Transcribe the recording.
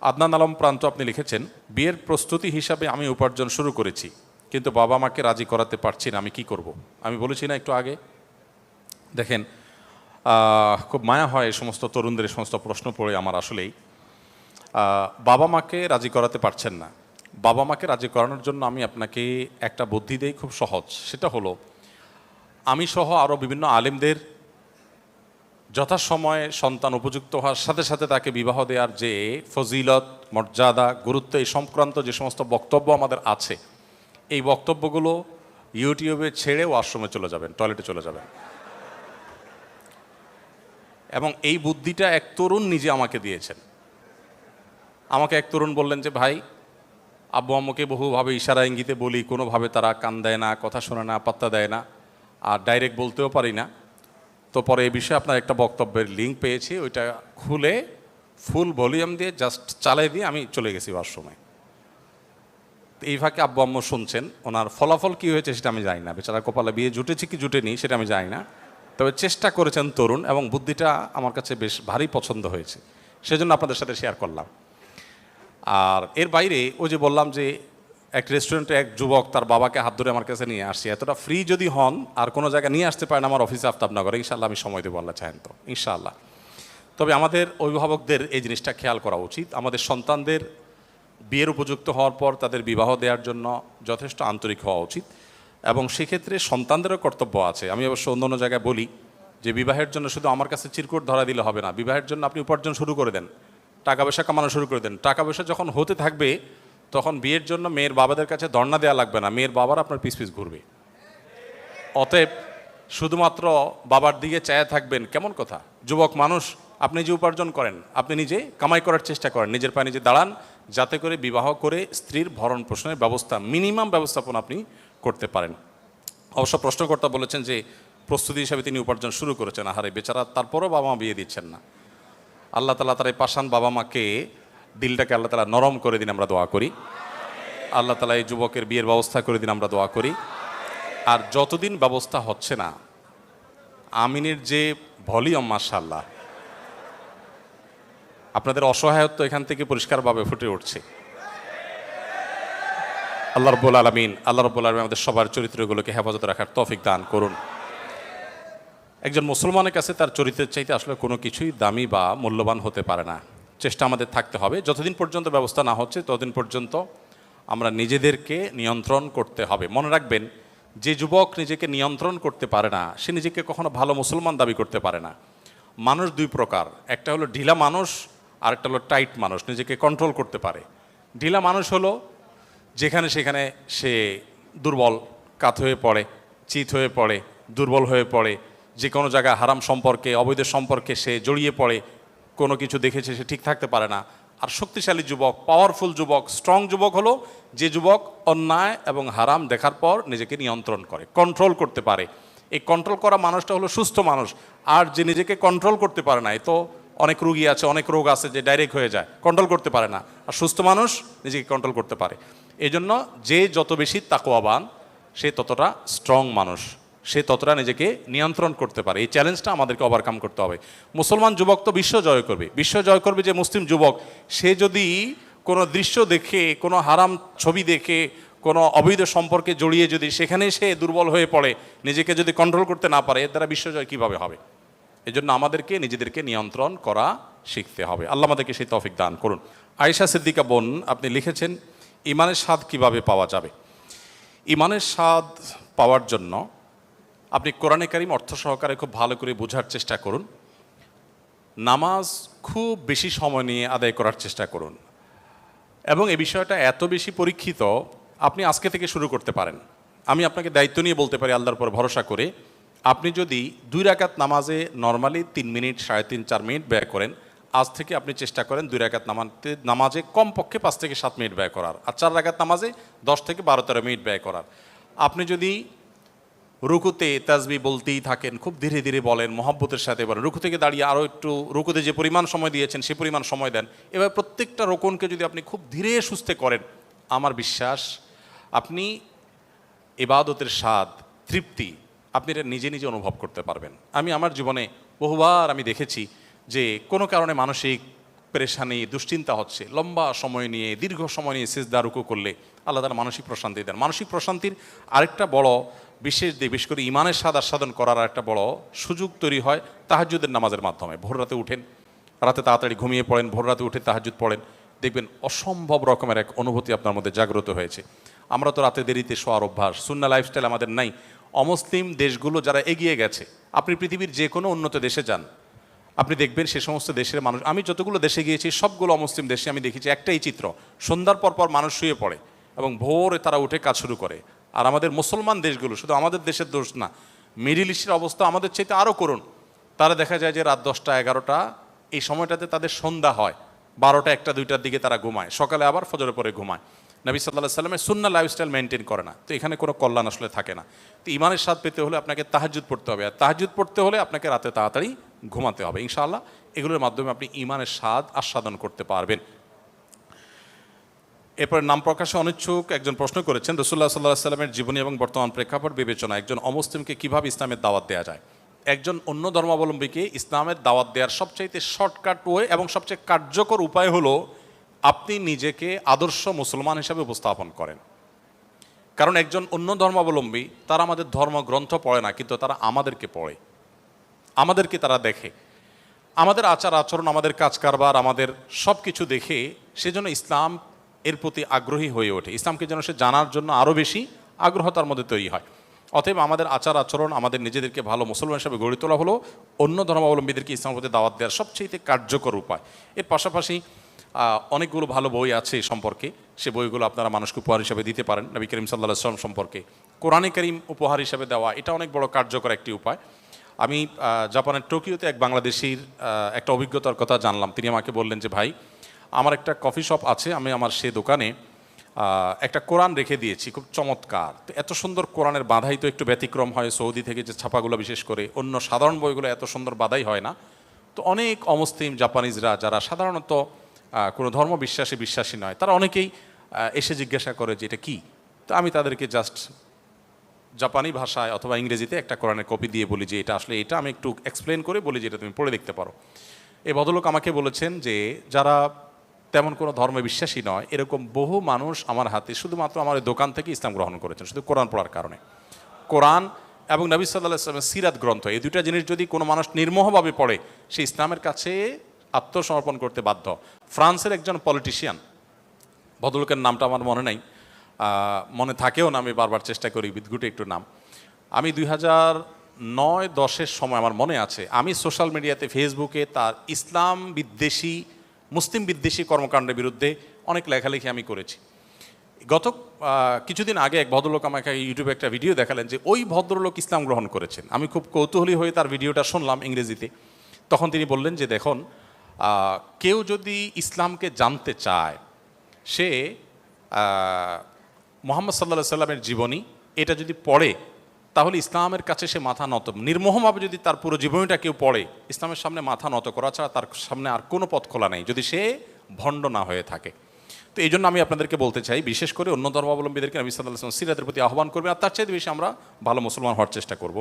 আদনান আলম প্রান্ত আপনি লিখেছেন, বিয়ের প্রস্তুতি হিসাবে আমি উপার্জন শুরু করেছি, কিন্তু বাবা মাকে রাজি করাতে পারছি না, আমি কি করব। আমি বলেছি না একটু আগে, দেখেন খুব মায়া হয় এই সমস্ত তরুণদের এই সমস্ত প্রশ্ন পড়ে আমার। আসলেই বাবা মাকে রাজি করাতে পারছেন না, বাবা মাকে রাজি করানোর জন্য আমি আপনাকে একটা বুদ্ধি দেই, খুব সহজ। সেটা হলো, আমি সহ আরও বিভিন্ন আলেমদের যথাসময়ে সন্তান উপযুক্ত হওয়ার সাথে সাথে তাকে বিবাহ দেওয়ার যে ফজিলত, মর্যাদা, গুরুত্ব, এই সংক্রান্ত যে সমস্ত বক্তব্য আমাদের আছে, এই বক্তব্যগুলো ইউটিউবে ছেড়ে ওয়াশরুমে চলে যাবেন, টয়লেটে চলে যাবেন। এবং এই বুদ্ধিটা এক তরুণ নিজে আমাকে দিয়েছেন। আমাকে এক তরুণ বললেন যে, ভাই, আব্বু আম্মুকে বহুভাবে ইশারা ইঙ্গিতে বলি, কোনোভাবে তারা কান দেয় না, কথা শোনে না, পাত্তা দেয় না, আর ডাইরেক্ট বলতেও পারি না। তো পরে এই বিষয়ে আপনার একটা বক্তব্যের লিঙ্ক পেয়েছি, ওইটা খুলে ফুল ভলিউম দিয়ে জাস্ট চালাই দিয়ে আমি চলে গেছি ওয়াশরুমে। এই ফাঁকে আব্বু আম্মু শুনছেন, ওনার ফলাফল কী হয়েছে সেটা আমি জানি না, বেচারা কপালে বিয়ে জুটেছে কি জুটেনি সেটা আমি জানি না, তবে চেষ্টা করেছেন তরুণ, এবং বুদ্ধিটা আমার কাছে বেশ ভারী পছন্দ হয়েছে, সেজন্য আপনাদের সাথে শেয়ার করলাম। আর এর বাইরে ওই যে বললাম যে এক রেস্টুরেন্টে এক যুবক তার বাবাকে হাত ধরে আমার কাছে নিয়ে আসছে, এতটা ফ্রি যদি হন আর কোনো জায়গায় নিয়ে আসতে পারেন আমার অফিসে আফতাবনগরে, ইনশাআল্লাহ আমি সময় দেবো, আল্লাহ চাহেন তো ইনশাআল্লাহ। তবে আমাদের অভিভাবকদের এই জিনিসটা খেয়াল করা উচিত, আমাদের সন্তানদের বিয়ের উপযুক্ত হওয়ার পর তাদের বিবাহ দেওয়ার জন্য যথেষ্ট আন্তরিক হওয়া উচিত, এবং সেক্ষেত্রে সন্তানদেরও কর্তব্য আছে। আমি অবশ্য অন্য অন্য জায়গায় বলি যে বিবাহের জন্য শুধু আমার কাছে চিরকুট ধরা দিলে হবে না, বিবাহের জন্য আপনি উপার্জন শুরু করে দেন, টাকা পয়সা কামানো শুরু করে দেন। টাকা পয়সা যখন হতে থাকবে তখন বিয়ের জন্য মেয়ের বাবাদের কাছে ধর্ণা দেওয়া লাগবে না, মেয়ের বাবার আপনার পিছ পিছ ঘুরবে। অতএব শুধুমাত্র বাবার দিকে চায়া থাকবেন, কেমন কথা। যুবক মানুষ, আপনি যে উপার্জন করেন, আপনি নিজে কামাই করার চেষ্টা করেন, নিজের পায়ে নিজে দাঁড়ান, যাতে করে বিবাহ করে স্ত্রীর ভরণ পোষণের ব্যবস্থা, মিনিমাম ব্যবস্থাপনা আপনি করতে পারেন। অবশ্য প্রশ্নকর্তা বলেছেন যে প্রস্তুতি হিসাবে তিনি উপার্জন শুরু করেছেন, আহারে বেচারা, তারপরও বাবা মা বিয়ে দিচ্ছেন না। আল্লাহ তালা তার এই পাষাণ বাবা মাকে, দিলটাকে আল্লাহ তালা নরম করে দিন, আমরা দোয়া করি। আল্লাহ তালা এই যুবকের বিয়ের ব্যবস্থা করে দিন, আমরা দোয়া করি। আর যতদিন ব্যবস্থা হচ্ছে না, আমিনের যে ভলিউম, মাশাআল্লাহ, আপনাদের অসহায়ত্ব এখান থেকে পরিষ্কারভাবে ফুটে উঠছে। আল্লাহ রাব্বুল আলামিন আমাদের সবার চরিত্রগুলোকে হেফাজতে রাখার তৌফিক দান করুন। একজন মুসলমানের কাছে তার চরিত্রের চাইতে আসলে কোনো কিছুই দামি বা মূল্যবান হতে পারে না। চেষ্টা আমাদের থাকতে হবে, যতদিন পর্যন্ত ব্যবস্থা না হচ্ছে ততদিন পর্যন্ত আমরা নিজেদেরকে নিয়ন্ত্রণ করতে হবে। মনে রাখবেন, যে যুবক নিজেকে নিয়ন্ত্রণ করতে পারে না, সে নিজেকে কখনো ভালো মুসলমান দাবি করতে পারে না। মানুষ দুই প্রকার, একটা হলো ঢিলা মানুষ, আর একটা হলো টাইট মানুষ, নিজেকে কন্ট্রোল করতে পারে। ঢিলা মানুষ হলো যেখানে সেখানে সে দুর্বল, কাত হয়ে পড়ে, চিত হয়ে পড়ে, দুর্বল হয়ে পড়ে, যে কোনো জায়গায় হারাম সম্পর্কে, অবৈধ সম্পর্কে সে জড়িয়ে পড়ে, কোনো কিছু দেখেছে সে ঠিক থাকতে পারে না। আর শক্তিশালী যুবক, পাওয়ারফুল যুবক, স্ট্রং যুবক হলো যে যুবক অন্যায় এবং হারাম দেখার পর নিজেকে নিয়ন্ত্রণ করে, কন্ট্রোল করতে পারে। এই কন্ট্রোল করা মানুষটা হলো সুস্থ মানুষ। আর যে নিজেকে কন্ট্রোল করতে পারে না, এ তো অনেক রোগী আছে, অনেক রোগ আছে যে ডাইরেক্ট হয়ে যায়, কন্ট্রোল করতে পারে না। আর সুস্থ মানুষ নিজেকে কন্ট্রোল করতে পারে। এই জন্য যে যত বেশি তাকওয়াবান, সে ততটা স্ট্রং মানুষ, সে ততটা নিজেকে নিয়ন্ত্রণ করতে পারে। এই চ্যালেঞ্জটা আমাদেরকে ওভারকাম করতে হবে। মুসলমান যুবক তো বিশ্ব জয় করবে, বিশ্ব জয় করবে যে মুসলিম যুবক, সে যদি কোনো দৃশ্য দেখে, কোনো হারাম ছবি দেখে, কোনো অবৈধ সম্পর্কে জড়িয়ে যদি সেখানে সে দুর্বল হয়ে পড়ে, নিজেকে যদি কন্ট্রোল করতে না পারে, এর দ্বারা বিশ্বজয় কীভাবে হবে? এজন্য আমাদেরকে নিজেদেরকে নিয়ন্ত্রণ করা শিখতে হবে। আল্লাহ আমাদেরকে সেই তৌফিক দান করুন। আয়েশা সিদ্দিকা বোন, আপনি লিখেছেন, ইমানের স্বাদ কিভাবে পাওয়া যাবে? ইমানের স্বাদ পাওয়ার জন্য আপনি কোরআনে কারিম অর্থ সহকারে খুব ভালো করে বোঝার চেষ্টা করুন। নামাজ খুব বেশি সময় নিয়ে আদায় করার চেষ্টা করুন, এবং এই বিষয়টা এত বেশি পরীক্ষিত, আপনি আজকে থেকে শুরু করতে পারেন। আমি আপনাকে দায়িত্ব নিয়ে বলতে পারি, আল্লাহর উপর ভরসা করে, আপনি যদি 2 রাকাত নামাজে নর্মালি 3 মিনিট, 3.5-4 মিনিট ব্যয় করেন, আজ থেকে আপনি চেষ্টা করেন 2 রাকাত নামাজে কমপক্ষে 5 থেকে 7 মিনিট ব্যয় করার, আর 4 রাকাত নামাজে 10 থেকে 12-13 মিনিট ব্যয় করার। আপনি যদি রুকুতে তাসবিহ বলতেই থাকেন, খুব ধীরে ধীরে বলেন, মহব্বতের সাথে বলেন, রুকু থেকে দাঁড়িয়ে আরও একটু, রুকুতে যে পরিমাণ সময় দিয়েছেন সে পরিমাণ সময় দেন। এবার প্রত্যেকটা রোকনকে যদি আপনি খুব ধীরে সুস্থে করেন, আমার বিশ্বাস আপনি ইবাদতের স্বাদ, তৃপ্তি আপনি এটা নিজে নিজে অনুভব করতে পারবেন। আমি আমার জীবনে বহুবার আমি দেখেছি যে কোনো কারণে মানসিক পেরেশানি দুশ্চিন্তা হচ্ছে, লম্বা সময় নিয়ে দীর্ঘ সময় নিয়ে সিজদা রুকু করলে আল্লাহ তাআলা মানসিক প্রশান্তি দেন। মানসিক প্রশান্তির আরেকটা বড় বিশেষ দিক, বিশেষ করে ইমানের স্বাদ আস্বাদন করার একটা বড় সুযোগ তৈরি হয় তাহাজ্জুদের নামাজের মাধ্যমে। ভোর রাতে উঠেন, রাতে তাড়াতাড়ি ঘুমিয়ে পড়েন, ভোর রাতে উঠে তাহাজ্জুদ পড়েন, দেখবেন অসম্ভব রকমের এক অনুভূতি আপনার মধ্যে জাগ্রত হয়েছে। আমরা তো রাতে দেরিতে শোয়ার অভ্যাস, সুন্নাহ লাইফস্টাইল আমাদের নাই। অমুসলিম দেশগুলো যারা এগিয়ে গেছে, আপনি পৃথিবীর যে কোনো উন্নত দেশে যান, আপনি দেখবেন সে সমস্ত দেশের মানুষ, আমি যতগুলো দেশে গিয়েছি সবগুলো অমুসলিম দেশে আমি দেখেছি একটাই চিত্র, সন্ধ্যার পর পর মানুষ শুয়ে পড়ে এবং ভোরে তারা উঠে কাজ শুরু করে। আর আমাদের মুসলমান দেশগুলো, শুধু আমাদের দেশের দোষ না, মিডিল ইস্টের অবস্থা আমাদের চাইতে আরও করুন। তারা দেখা যায় যে রাত 10টা 11টা এই সময়টাতে তাদের সন্ধ্যা হয়, 12টা 1টা 2টার দিকে তারা ঘুমায়, সকালে আবার ফজরের পরে ঘুমায়। নবী সাল্লাল্লাহু আলাইহি সাল্লামের সুন্নাহ লাইফস্টাইল মেনটেন করে না, তো এখানে কোনো কল্যাণ আসলে থাকে না। তো ইমানের স্বাদ পেতে হলে আপনাকে তাহাজ্জুদ পড়তে হবে, আর তাহাজ্জুদ পড়তে হলে আপনাকে রাতে তাড়াতাড়ি ঘুমাতে হবে। ইনশাআল্লাহ এগুলোর মাধ্যমে আপনি ইমানের স্বাদ আস্বাদন করতে পারবেন। এরপর নাম প্রকাশে অনিচ্ছুক একজন প্রশ্ন করেছেন, রাসূলুল্লাহ সাল্লাল্লাহু আলাইহি সাল্লামের জীবনী এবং বর্তমান প্রেক্ষাপট বিবেচনা একজন অমুসলিমকে কিভাবে ইসলামের দাওয়াত দেওয়া যায়? একজন অন্য ধর্মাবলম্বীকে ইসলামের দাওয়াত দেওয়ার সবচাইতে শর্টকাট ওয়ে এবং সবচেয়ে কার্যকর উপায় হলো আপনি নিজেকে আদর্শ মুসলমান হিসাবে উপস্থাপন করেন। কারণ একজন অন্য ধর্মাবলম্বী তারা আমাদের ধর্মগ্রন্থ পড়ে না, কিন্তু তারা আমাদেরকে পড়ে, আমাদেরকে তারা দেখে, আমাদের আচার আচরণ, আমাদের কাজ কারবার, আমাদের সব কিছু দেখে সেজন্য ইসলাম এর প্রতি আগ্রহী হয়ে ওঠে। ইসলামকে যেন সে জানার জন্য আরও বেশি আগ্রহ তার মধ্যে তৈরি হয়। অতএব আমাদের আচার আচরণ, আমাদের নিজেদেরকে ভালো মুসলমান হিসাবে গড়ে তোলা হলো অন্য ধর্মাবলম্বীদেরকে ইসলামের প্রতি দাওয়াত দেওয়ার সবচেয়ে কার্যকর উপায়। এর পাশাপাশি অনেকগুলো ভালো বই আছে এই সম্পর্কে, সে বইগুলো আপনারা মানুষকে উপহার হিসাবে দিতে পারেন। নবী করিম সাল্লাল্লাহু আলাইহি ওয়াসাল্লাম সম্পর্কে কোরআনে কারীম উপহার হিসাবে দেওয়া, এটা অনেক বড় কার্যকর একটি উপায়। আমি জাপানের টোকিওতে এক বাংলাদেশির একটা অভিজ্ঞতার কথা জানলাম। তিনি আমাকে বললেন যে ভাই, আমার একটা কফি শপ আছে, আমি আমার সে দোকানে একটা কোরআন রেখে দিয়েছি, খুব চমৎকার। তো এত সুন্দর কোরআনের বাঁধাই তো একটু ব্যতিক্রম হয়, সৌদি থেকে যে ছাপাগুলো বিশেষ করে, অন্য সাধারণ বইগুলো এত সুন্দর বাঁধাই হয় না। তো অনেক অমুসলিম জাপানিজরা যারা সাধারণত কোনো ধর্ম বিশ্বাসী নয়, তারা অনেকেই এসে জিজ্ঞাসা করে যে এটা কী। তো আমি তাদেরকে জাস্ট জাপানি ভাষায় অথবা ইংরেজিতে একটা কোরআনের কপি দিয়ে বলি যে এটা আসলে এটা, আমি একটু এক্সপ্লেন করে বলি যে এটা তুমি পড়ে দেখতে পারো। এই ভদ্রলোক আমাকে বলেছেন যে যারা তেমন কোনো ধর্মে বিশ্বাসী নয়, এরকম বহু মানুষ আমার হাতে শুধুমাত্র আমার দোকান থেকে ইসলাম গ্রহণ করেছেন শুধু কোরআন পড়ার কারণে। কোরআন এবং নবী সাল্লাল্লাহু আলাইহি ওয়াসাল্লামের সিরাত গ্রন্থ, এই দুইটা জিনিস যদি কোনো মানুষ নির্মোহভাবে পড়ে, সে ইসলামের কাছে আত্মসমর্পণ করতে বাধ্য। ফ্রান্সের একজন পলিটিশিয়ান, ভদ্রলোকের নামটা আমার মনে নাই, মনে থাকেও না, আমি বারবার চেষ্টা করি বিদঘুটে একটু নাম। আমি 2009-10-এর সময় আমার মনে আছে, আমি সোশ্যাল মিডিয়াতে ফেসবুকে তার ইসলাম বিদ্বেষী, মুসলিম বিদ্বেষী কর্মকাণ্ডের বিরুদ্ধে অনেক লেখালেখি আমি করেছি। গত কিছুদিন আগে এক ভদ্রলোক আমাকে ইউটিউবে একটা ভিডিও দেখালেন যে ওই ভদ্রলোক ইসলাম গ্রহণ করেছেন। আমি খুব কৌতূহলী হয়ে তার ভিডিওটা শুনলাম ইংরেজিতে। তখন তিনি বললেন যে দেখুন, কেউ যদি ইসলামকে জানতে চায়, সে মুহাম্মদ সাল্লাল্লাহু আলাইহি সাল্লামের জীবনী এটা যদি পড়ে, তাহলে ইসলামের কাছে সে মাথা নত, নির্মোহভাবে যদি তার পুরো জীবনীটা কেউ পড়ে, ইসলামের সামনে মাথা নত করা ছাড়া তার সামনে আর কোনো পথ খোলা নেই, যদি সে ভণ্ড না হয়ে থাকে। তো এই জন্য আমি আপনাদেরকে বলতে চাই, বিশেষ করে অন্য ধর্মাবলম্বীদেরকে নবী সাল্লাল্লাহু আলাইহি ওয়াসাল্লাম সিরাতের প্রতি আহ্বান করবেন, আর তার চাইতে বেশি আমরা ভালো মুসলমান হওয়ার চেষ্টা করব।